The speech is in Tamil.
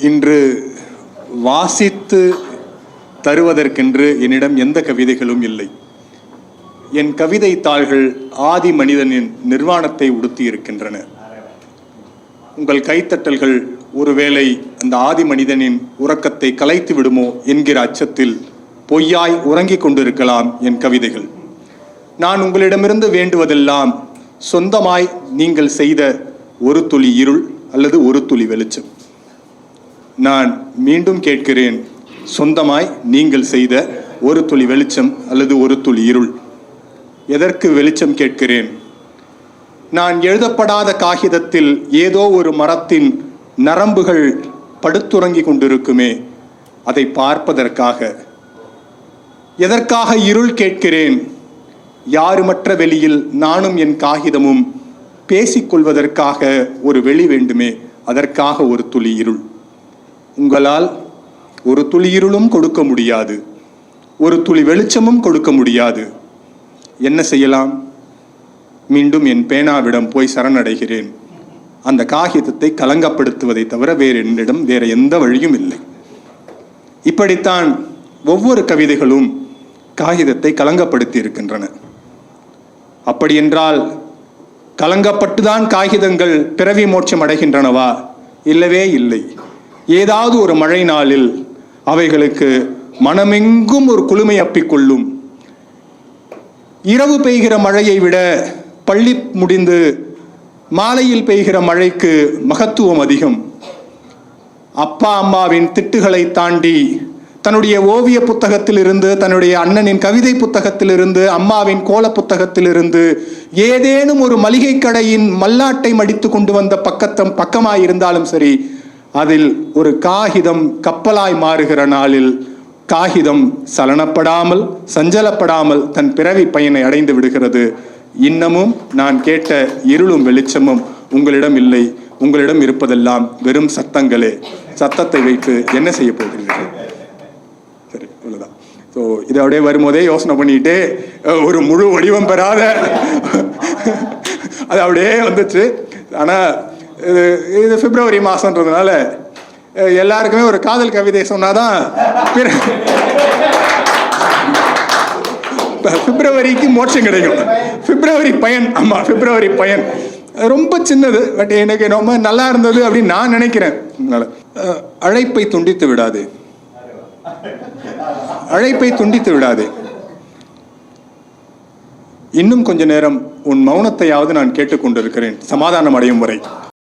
இன்று வாசித்து தருவதற்கென்று என்னிடம் எந்த கவிதைகளும் இல்லை. என் கவிதை தாள்கள் ஆதி மனிதனின் நிர்வாணத்தை உடுத்தி இருக்கின்றன. உங்கள் கைத்தட்டல்கள் ஒருவேளை அந்த ஆதி மனிதனின் உறக்கத்தை கலைத்து விடுமோ என்கிற அச்சத்தில் பொய்யாய் உறங்கிக் கொண்டிருக்கலாம் என் கவிதைகள். நான் உங்களிடமிருந்து வேண்டுவதெல்லாம் சொந்தமாய் நீங்கள் செய்த ஒரு துளி இருள் அல்லது ஒரு துளி வெளிச்சம். நான் மீண்டும் கேட்கிறேன், சொந்தமாய் நீங்கள் செய்த ஒரு துளி வெளிச்சம் அல்லது ஒரு துளி இருள். எதற்கு வெளிச்சம் கேட்கிறேன்? நான் எழுதப்படாத காகிதத்தில் ஏதோ ஒரு மரத்தின் நரம்புகள் படுத்துறங்கி கொண்டிருக்குமே, அதை பார்ப்பதற்காக. எதற்காக இருள் கேட்கிறேன்? யாருமற்ற வெளியில் நானும் என் காகிதமும் பேசிக்கொள்வதற்காக ஒரு வெளி வேண்டுமே, அதற்காக ஒரு துளி இருள். உங்களால் ஒரு துளி இருளும் கொடுக்க முடியாது, ஒரு துளி வெளிச்சமும் கொடுக்க முடியாது. என்ன செய்யலாம்? மீண்டும் என் பேனாவிடம் போய் சரணடைகிறேன். அந்த காகிதத்தை கலங்கப்படுத்துவதை தவிர வேற எந்த வழியும் இல்லை. இப்படித்தான் ஒவ்வொரு கவிதைகளும் காகிதத்தை கலங்கப்படுத்தி இருக்கின்றன. அப்படி என்றால் கலங்கப்பட்டுதான் காகிதங்கள் பிறவி மோட்சம் அடைகின்றனவா? இல்லவே இல்லை. ஏதாவது ஒரு மழை நாளில் அவைகளுக்கு மனமெங்கும் ஒரு குளுமை அப்பிக்கொள்ளும். இரவு பெய்கிற மழையை விட பள்ளி முடிந்து மாலையில் பெய்கிற மழைக்கு மகத்துவம் அதிகம். அப்பா அம்மாவின் திட்டுகளை தாண்டி தன்னுடைய ஓவிய புத்தகத்திலிருந்து, தன்னுடைய அண்ணனின் கவிதை புத்தகத்திலிருந்து, அம்மாவின் கோல புத்தகத்திலிருந்து ஏதேனும் ஒரு மளிகை கடையின் மல்லாட்டை மடித்து கொண்டு வந்த பக்கமாயிருந்தாலும் சரி, அதில் ஒரு காகிதம் கப்பலாய் மாறுகிற நாளில் காகிதம் சலனப்படாமல் சஞ்சலப்படாமல் தன் பிறவி பயனை அடைந்து விடுகிறது. இன்னமும் நான் கேட்ட இருளும் வெளிச்சமும் உங்களிடம் இல்லை. உங்களிடம் இருப்பதெல்லாம் வெறும் சத்தங்களே. சத்தத்தை வைத்து என்ன செய்ய போகிறீர்கள்? சரி, அவ்வளவுதான். ஸோ இது அப்படியே வரும்போதே யோசனை பண்ணிட்டு ஒரு முழு வடிவம் பெறாத அது அப்படியே வந்துச்சு. ஆனால் இது பிப்ரவரி மாதன்றதுனால எல்லாருக்குமே ஒரு காதல் கவிதை சொன்னாதான் பிப்ரவரிக்கு மோட்சம் கிடைக்கும். பிப்ரவரி பயன், ஆமாம், பிப்ரவரி பயன் ரொம்ப சின்னது. பட் எனக்கு ரொம்ப நல்லா இருந்தது அப்படின்னு நான் நினைக்கிறேன். அழைப்பை துண்டித்து விடாதே, அழைப்பை துண்டித்து விடாதே. இன்னும் கொஞ்ச நேரம் உன் மௌனத்தையாவது நான் கேட்டுக்கொண்டிருக்கிறேன், சமாதானம் அடையும் வரை.